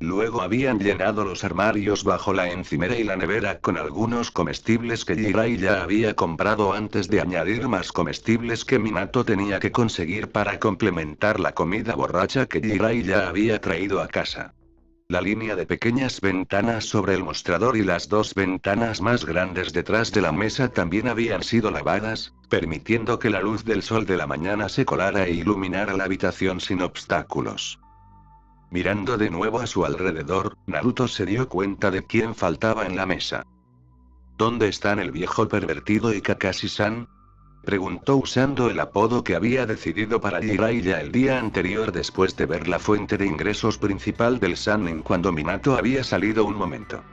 Luego habían llenado los armarios bajo la encimera y la nevera con algunos comestibles que Jiraiya había comprado antes de añadir más comestibles que Minato tenía que conseguir para complementar la comida borracha que Jiraiya había traído a casa. La línea de pequeñas ventanas sobre el mostrador y las dos ventanas más grandes detrás de la mesa también habían sido lavadas, permitiendo que la luz del sol de la mañana se colara e iluminara la habitación sin obstáculos. Mirando de nuevo a su alrededor, Naruto se dio cuenta de quién faltaba en la mesa. ¿Dónde están el viejo pervertido y Kakashi-san? Preguntó usando el apodo que había decidido para Jiraiya el día anterior después de ver la fuente de ingresos principal del Sannin cuando Minato había salido un momento.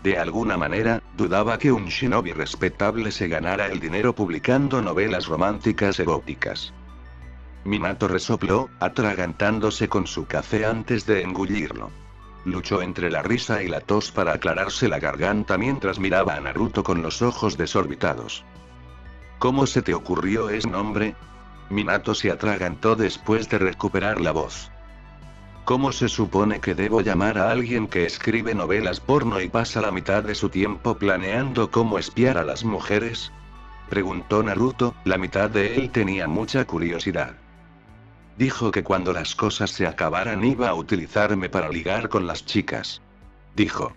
De alguna manera, dudaba que un shinobi respetable se ganara el dinero publicando novelas románticas eróticas. Minato resopló, atragantándose con su café antes de engullirlo. Luchó entre la risa y la tos para aclararse la garganta mientras miraba a Naruto con los ojos desorbitados. ¿Cómo se te ocurrió ese nombre? Minato se atragantó después de recuperar la voz. ¿Cómo se supone que debo llamar a alguien que escribe novelas porno y pasa la mitad de su tiempo planeando cómo espiar a las mujeres? Preguntó Naruto, la mitad de él tenía mucha curiosidad. Dijo que cuando las cosas se acabaran iba a utilizarme para ligar con las chicas. Dijo.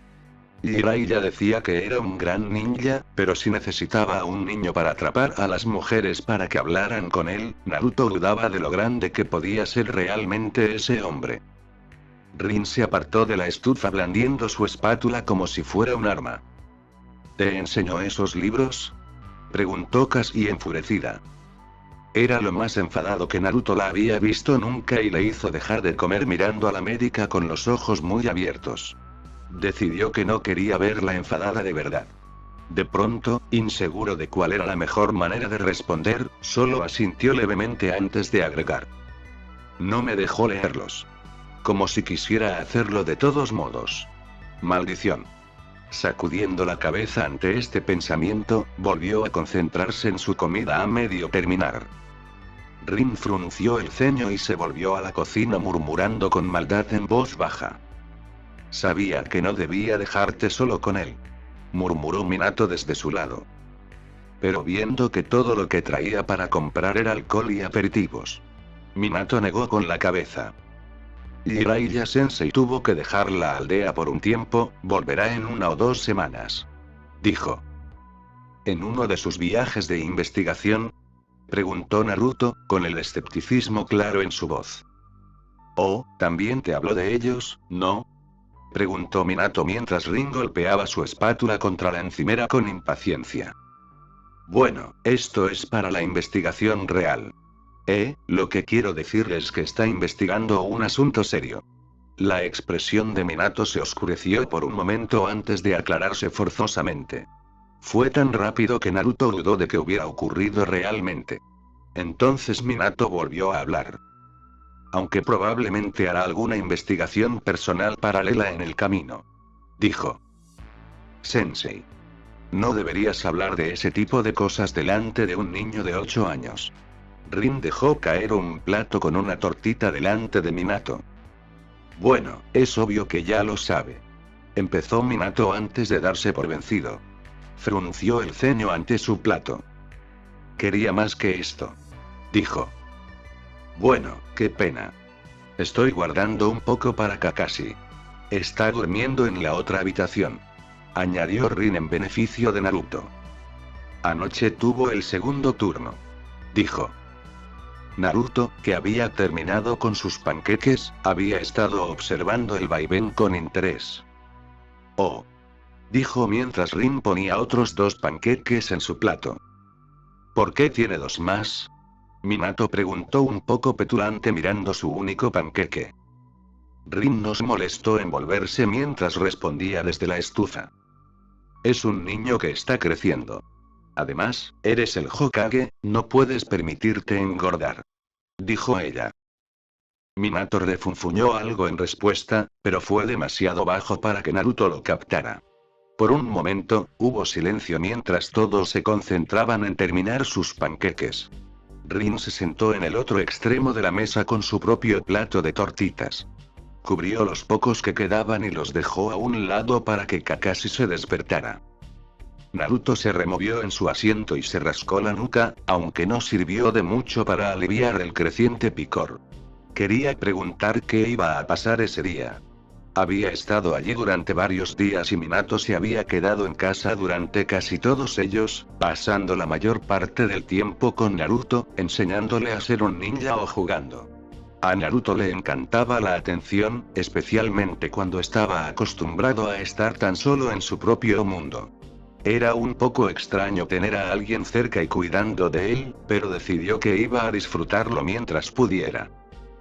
Jiraiya decía que era un gran ninja, pero si necesitaba a un niño para atrapar a las mujeres para que hablaran con él, Naruto dudaba de lo grande que podía ser realmente ese hombre. Rin se apartó de la estufa blandiendo su espátula como si fuera un arma. ¿Te enseñó esos libros? Preguntó casi enfurecida. Era lo más enfadado que Naruto la había visto nunca y le hizo dejar de comer mirando a la médica con los ojos muy abiertos. Decidió que no quería verla enfadada de verdad. De pronto, inseguro de cuál era la mejor manera de responder, solo asintió levemente antes de agregar. No me dejó leerlos. Como si quisiera hacerlo de todos modos. Maldición. Sacudiendo la cabeza ante este pensamiento, volvió a concentrarse en su comida a medio terminar. Rin frunció el ceño y se volvió a la cocina murmurando con maldad en voz baja. Sabía que no debía dejarte solo con él. Murmuró Minato desde su lado. Pero viendo que todo lo que traía para comprar era alcohol y aperitivos. Minato negó con la cabeza. Jiraiya Sensei tuvo que dejar la aldea por un tiempo, volverá en 1 o 2 semanas. Dijo. ¿En uno de sus viajes de investigación? Preguntó Naruto, con el escepticismo claro en su voz. Oh, ¿también te habló de ellos, no? Preguntó Minato mientras Rin golpeaba su espátula contra la encimera con impaciencia. Bueno, esto es para la investigación real. Lo que quiero decirles es que está investigando un asunto serio. La expresión de Minato se oscureció por un momento antes de aclararse forzosamente. Fue tan rápido que Naruto dudó de que hubiera ocurrido realmente. Entonces Minato volvió a hablar. Aunque probablemente hará alguna investigación personal paralela en el camino. Dijo. Sensei. No deberías hablar de ese tipo de cosas delante de un niño de 8 años. Rin dejó caer un plato con una tortita delante de Minato. Bueno, es obvio que ya lo sabe. Empezó Minato antes de darse por vencido. Frunció el ceño ante su plato. Quería más que esto. Dijo. Bueno, qué pena. Estoy guardando un poco para Kakashi. Está durmiendo en la otra habitación. Añadió Rin en beneficio de Naruto. Anoche tuvo el segundo turno. Dijo. Naruto, que había terminado con sus panqueques, había estado observando el vaivén con interés. Oh. Dijo mientras Rin ponía otros 2 panqueques en su plato. ¿Por qué tiene 2 más? Minato preguntó un poco petulante mirando su único panqueque. Rin no se molestó en volverse mientras respondía desde la estufa. Es un niño que está creciendo. Además, eres el Hokage, no puedes permitirte engordar. Dijo ella. Minato refunfuñó algo en respuesta, pero fue demasiado bajo para que Naruto lo captara. Por un momento, hubo silencio mientras todos se concentraban en terminar sus panqueques. Rin se sentó en el otro extremo de la mesa con su propio plato de tortitas. cubrió los pocos que quedaban y los dejó a un lado para que Kakashi se despertara. Naruto se removió en su asiento y se rascó la nuca, aunque no sirvió de mucho para aliviar el creciente picor. Quería preguntar qué iba a pasar ese día. Había estado allí durante varios días y Minato se había quedado en casa durante casi todos ellos, pasando la mayor parte del tiempo con Naruto, enseñándole a ser un ninja o jugando. A Naruto le encantaba la atención, especialmente cuando estaba acostumbrado a estar tan solo en su propio mundo. Era un poco extraño tener a alguien cerca y cuidando de él, pero decidió que iba a disfrutarlo mientras pudiera.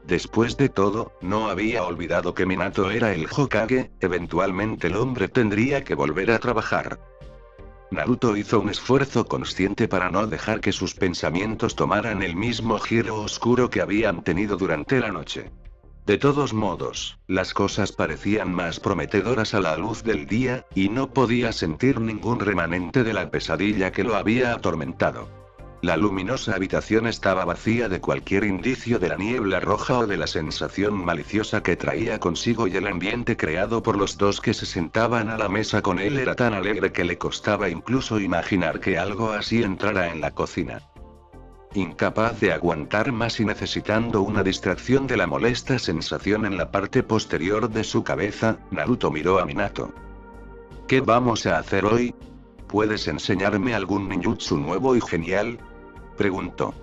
Después de todo, no había olvidado que Minato era el Hokage, eventualmente el hombre tendría que volver a trabajar. Naruto hizo un esfuerzo consciente para no dejar que sus pensamientos tomaran el mismo giro oscuro que habían tenido durante la noche. De todos modos, las cosas parecían más prometedoras a la luz del día, y no podía sentir ningún remanente de la pesadilla que lo había atormentado. La luminosa habitación estaba vacía de cualquier indicio de la niebla roja o de la sensación maliciosa que traía consigo, y el ambiente creado por los dos que se sentaban a la mesa con él era tan alegre que le costaba incluso imaginar que algo así entrara en la cocina. Incapaz de aguantar más y necesitando una distracción de la molesta sensación en la parte posterior de su cabeza, Naruto miró a Minato. ¿Qué vamos a hacer hoy? ¿Puedes enseñarme algún ninjutsu nuevo y genial?, preguntó.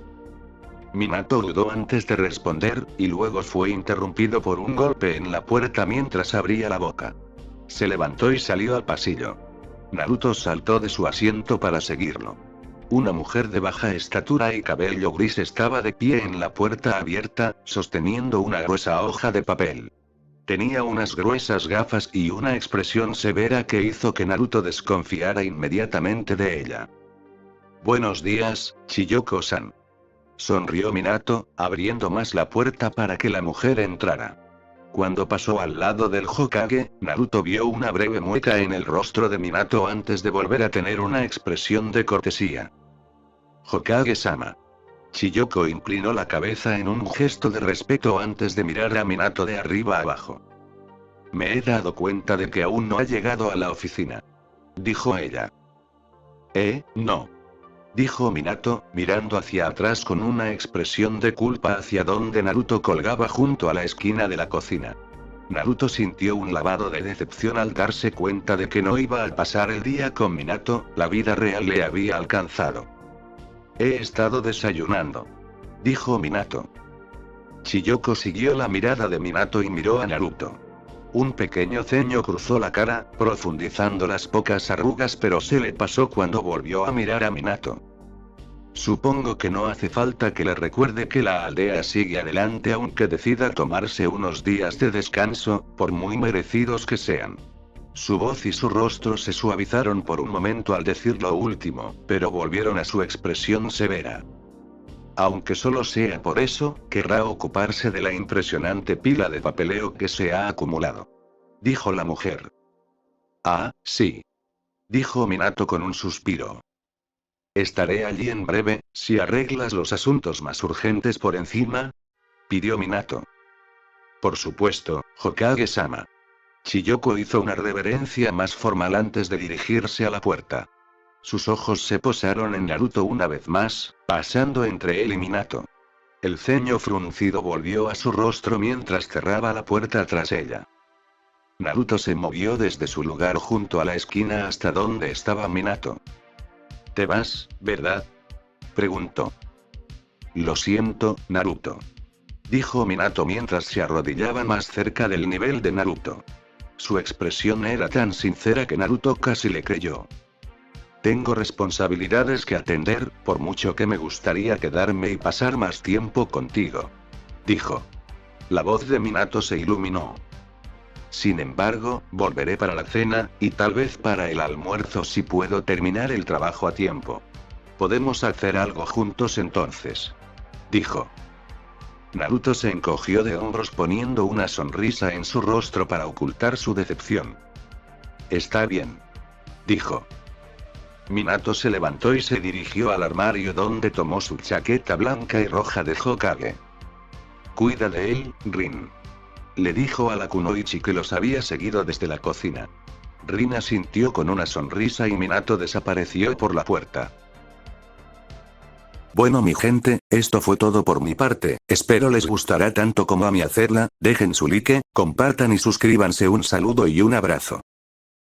Minato dudó antes de responder, y luego fue interrumpido por un golpe en la puerta mientras abría la boca. Se levantó y salió al pasillo. Naruto saltó de su asiento para seguirlo. Una mujer de baja estatura y cabello gris estaba de pie en la puerta abierta, sosteniendo una gruesa hoja de papel. Tenía unas gruesas gafas y una expresión severa que hizo que Naruto desconfiara inmediatamente de ella. Buenos días, Chiyoko-san. Sonrió Minato, abriendo más la puerta para que la mujer entrara. Cuando pasó al lado del Hokage, Naruto vio una breve mueca en el rostro de Minato antes de volver a tener una expresión de cortesía. Hokage-sama. Chiyoko inclinó la cabeza en un gesto de respeto antes de mirar a Minato de arriba abajo. Me he dado cuenta de que aún no ha llegado a la oficina, dijo ella. No, dijo Minato, mirando hacia atrás con una expresión de culpa hacia donde Naruto colgaba junto a la esquina de la cocina. Naruto sintió un lavado de decepción al darse cuenta de que no iba a pasar el día con Minato, la vida real le había alcanzado. He estado desayunando, dijo Minato. Chiyoko siguió la mirada de Minato y miró a Naruto. Un pequeño ceño cruzó la cara, profundizando las pocas arrugas, pero se le pasó cuando volvió a mirar a Minato. Supongo que no hace falta que le recuerde que la aldea sigue adelante aunque decida tomarse unos días de descanso, por muy merecidos que sean. Su voz y su rostro se suavizaron por un momento al decir lo último, pero volvieron a su expresión severa. Aunque solo sea por eso, querrá ocuparse de la impresionante pila de papeleo que se ha acumulado, dijo la mujer. Ah, sí, dijo Minato con un suspiro. Estaré allí en breve, si arreglas los asuntos más urgentes por encima, pidió Minato. Por supuesto, Hokage-sama. Chiyoko hizo una reverencia más formal antes de dirigirse a la puerta. Sus ojos se posaron en Naruto una vez más, pasando entre él y Minato. El ceño fruncido volvió a su rostro mientras cerraba la puerta tras ella. Naruto se movió desde su lugar junto a la esquina hasta donde estaba Minato. ¿Te vas, verdad?, preguntó. Lo siento, Naruto, dijo Minato mientras se arrodillaba más cerca del nivel de Naruto. Su expresión era tan sincera que Naruto casi le creyó. Tengo responsabilidades que atender, por mucho que me gustaría quedarme y pasar más tiempo contigo, dijo. La voz de Minato se iluminó. Sin embargo, volveré para la cena, y tal vez para el almuerzo si puedo terminar el trabajo a tiempo. Podemos hacer algo juntos entonces, dijo. Naruto se encogió de hombros poniendo una sonrisa en su rostro para ocultar su decepción. Está bien, dijo. Minato se levantó y se dirigió al armario donde tomó su chaqueta blanca y roja de Hokage. Cuida de él, Rin, Le dijo a la Kunoichi que los había seguido desde la cocina. Rina sintió con una sonrisa y Minato desapareció por la puerta. Bueno mi gente, esto fue todo por mi parte, espero les gustará tanto como a mí hacerla, dejen su like, compartan y suscríbanse, un saludo y un abrazo.